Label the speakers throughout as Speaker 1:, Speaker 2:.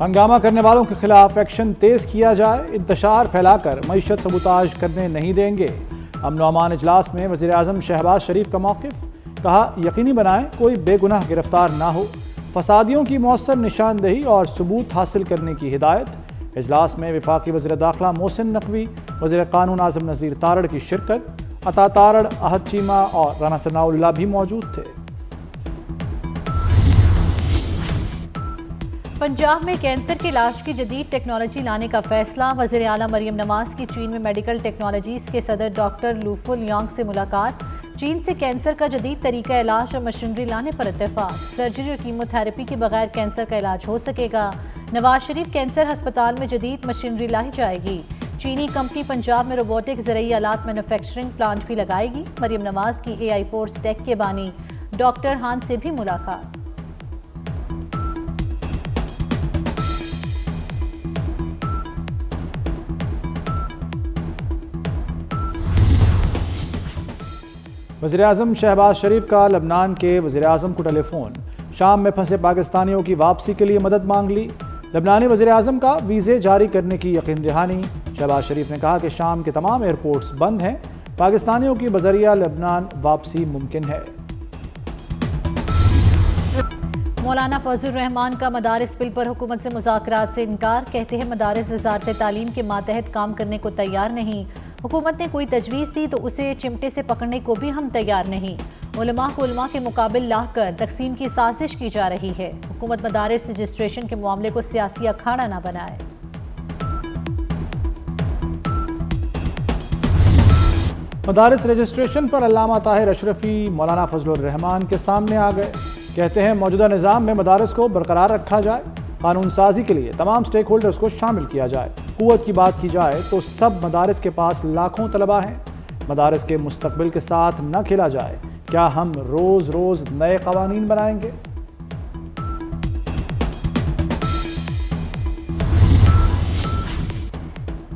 Speaker 1: ہنگامہ کرنے والوں کے خلاف ایکشن تیز کیا جائے، انتشار پھیلا کر معیشت سبوتاژ کرنے نہیں دیں گے۔ امن و امان اجلاس میں وزیر اعظم شہباز شریف کا موقف، کہا یقینی بنائیں کوئی بے گناہ گرفتار نہ ہو، فسادیوں کی مؤثر نشاندہی اور ثبوت حاصل کرنے کی ہدایت۔ اجلاس میں وفاقی وزیر داخلہ محسن نقوی، وزیر قانون اعظم نذیر تارڑ کی شرکت، عطا تارڑ، احد چیمہ اور رانا ثناء اللہ بھی موجود تھے۔
Speaker 2: پنجاب میں کینسر کے علاج کی جدید ٹیکنالوجی لانے کا فیصلہ، وزیر اعلیٰ مریم نواز کی چین میں میڈیکل ٹیکنالوجیز کے صدر ڈاکٹر لو فل یانگ سے ملاقات، چین سے کینسر کا جدید طریقہ علاج اور مشینری لانے پر اتفاق، سرجری اور کیمو تھراپی کے بغیر کینسر کا علاج ہو سکے گا، نواز شریف کینسر ہسپتال میں جدید مشینری لائی جائے گی، چینی کمپنی پنجاب میں روبوٹک زرعی آلات مینوفیکچرنگ پلانٹ بھی لگائے گی، مریم نواز کی اے آئی فورس ٹیک کے بانی ڈاکٹر ہان سے بھی ملاقات۔
Speaker 1: وزیر اعظم شہباز شریف کا لبنان کے وزیر اعظم کو ٹیلی فون، شام میں پھنسے پاکستانیوں کی واپسی کے لیے مدد مانگ لی، لبنانی وزیر اعظم کا ویزے جاری کرنے کی یقین دہانی۔ شہباز شریف نے کہا کہ شام کے تمام ایئرپورٹس بند ہیں، پاکستانیوں کی بذریعہ لبنان واپسی ممکن ہے۔
Speaker 2: مولانا فضل الرحمان کا مدارس بل پر حکومت سے مذاکرات سے انکار، کہتے ہیں مدارس وزارت تعلیم کے ماتحت کام کرنے کو تیار نہیں، حکومت نے کوئی تجویز دی تو اسے چمٹے سے پکڑنے کو بھی ہم تیار نہیں، علماء کو علماء کے مقابل لا کر تقسیم کی سازش کی جا رہی ہے، حکومت مدارس رجسٹریشن کے معاملے کو سیاسی اکھاڑا نہ بنائے۔
Speaker 1: مدارس رجسٹریشن پر علامہ طاہر اشرفی مولانا فضل الرحمان کے سامنے آ گئے، کہتے ہیں موجودہ نظام میں مدارس کو برقرار رکھا جائے، قانون سازی کے لیے تمام سٹیک ہولڈرز کو شامل کیا جائے، قوت کی بات کی جائے تو سب مدارس کے پاس لاکھوں طلباء ہیں، مدارس کے مستقبل کے ساتھ نہ کھیلا جائے، کیا ہم روز روز نئے قوانین بنائیں گے؟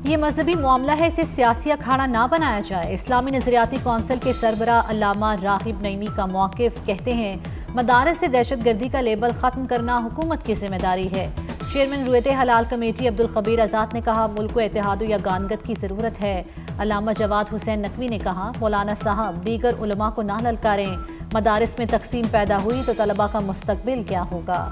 Speaker 2: یہ مذہبی معاملہ ہے، اسے سیاسی اکھاڑا نہ بنایا جائے، اسلامی نظریاتی کونسل کے سربراہ علامہ راغب نعیمی کا موقف، کہتے ہیں مدارس سے دہشت گردی کا لیبل ختم کرنا حکومت کی ذمہ داری ہے، چیئرمین رویت حلال کمیٹی عبدالخبیر آزاد نے کہا ملک کو اتحاد و یگانگت کی ضرورت ہے، علامہ جواد حسین نقوی نے کہا مولانا صاحب دیگر علماء کو نہ للکاریں، مدارس میں تقسیم پیدا ہوئی تو طلباء کا مستقبل کیا ہوگا؟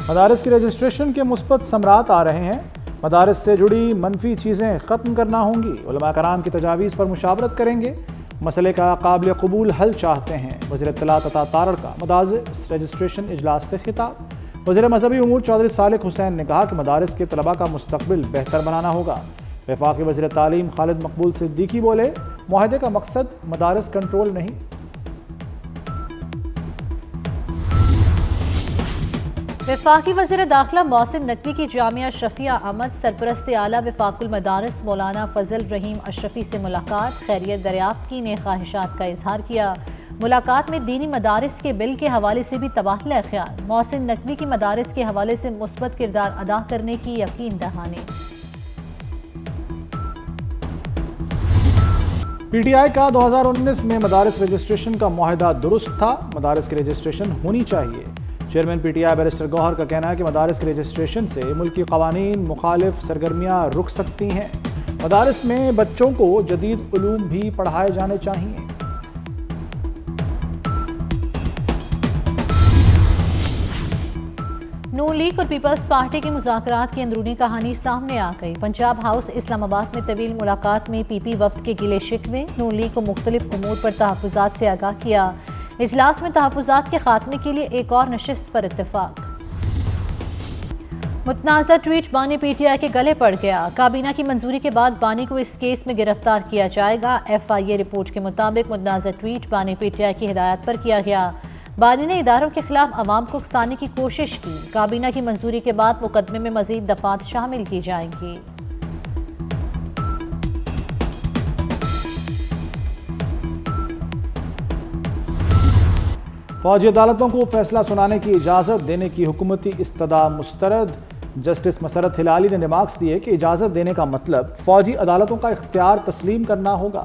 Speaker 1: مدارس کی رجسٹریشن کے مثبت ثمرات آ رہے ہیں، مدارس سے جڑی منفی چیزیں ختم کرنا ہوں گی، علماء کرام کی تجاویز پر مشاورت کریں گے، مسئلے کا قابل قبول حل چاہتے ہیں، وزیر اطلاعات عطا تارڑ کا مدارس رجسٹریشن اجلاس سے خطاب، وزیر مذہبی امور چودھری صالح حسین نے کہا کہ مدارس کے طلباء کا مستقبل بہتر بنانا ہوگا، وفاقی وزیر تعلیم خالد مقبول صدیقی بولے معاہدے کا مقصد مدارس کنٹرول نہیں۔
Speaker 2: وفاقی وزیر داخلہ محسن نقوی کی جامعہ شفیع احمد سرپرست اعلیٰ وفاق المدارس مولانا فضل رحیم اشرفی سے ملاقات، خیریت دریافت کی، نیک خواہشات کا اظہار کیا، ملاقات میں دینی مدارس کے بل کے حوالے سے بھی تبادلہ خیال، محسن نقوی کی مدارس کے حوالے سے مثبت کردار ادا کرنے کی یقین دہانی۔
Speaker 1: پی ٹی آئی کا 2019 میں مدارس رجسٹریشن کا معاہدہ درست تھا، مدارس کی رجسٹریشن ہونی چاہیے، chairman P T I barrister Gohar کا کہنا ہے کہ مدارس کی رجسٹریشن سے ملکی قوانین مخالف سرگرمیاں رک سکتی ہیں، مدارس میں بچوں کو جدید علوم بھی پڑھائے جانے چاہیے۔
Speaker 2: نون لیگ اور پیپلز پارٹی کی مذاکرات کی اندرونی کہانی سامنے آ گئی، پنجاب ہاؤس اسلام آباد میں طویل ملاقات میں پی پی وفد کے گلے شکوے، نون لیگ کو مختلف امور پر تحفظات سے آگاہ کیا، اجلاس میں تحفظات کے خاتمے کے لیے ایک اور نشست پر اتفاق۔ متنازع ٹویٹ بانی پی ٹی آئی کے گلے پڑ گیا، کابینہ کی منظوری کے بعد بانی کو اس کیس میں گرفتار کیا جائے گا، ایف آئی اے رپورٹ کے مطابق متنازع ٹویٹ بانی پی ٹی آئی کی ہدایت پر کیا گیا، بانی نے اداروں کے خلاف عوام کو اکسانے کی کوشش کی، کابینہ کی منظوری کے بعد مقدمے میں مزید دفعات شامل کی جائیں گی۔
Speaker 1: فوجی عدالتوں کو فیصلہ سنانے کی اجازت دینے کی حکومتی استدعا مسترد، جسٹس مسرت ہلالی نے ریمارکس دیے کہ اجازت دینے کا مطلب فوجی عدالتوں کا اختیار تسلیم کرنا ہوگا،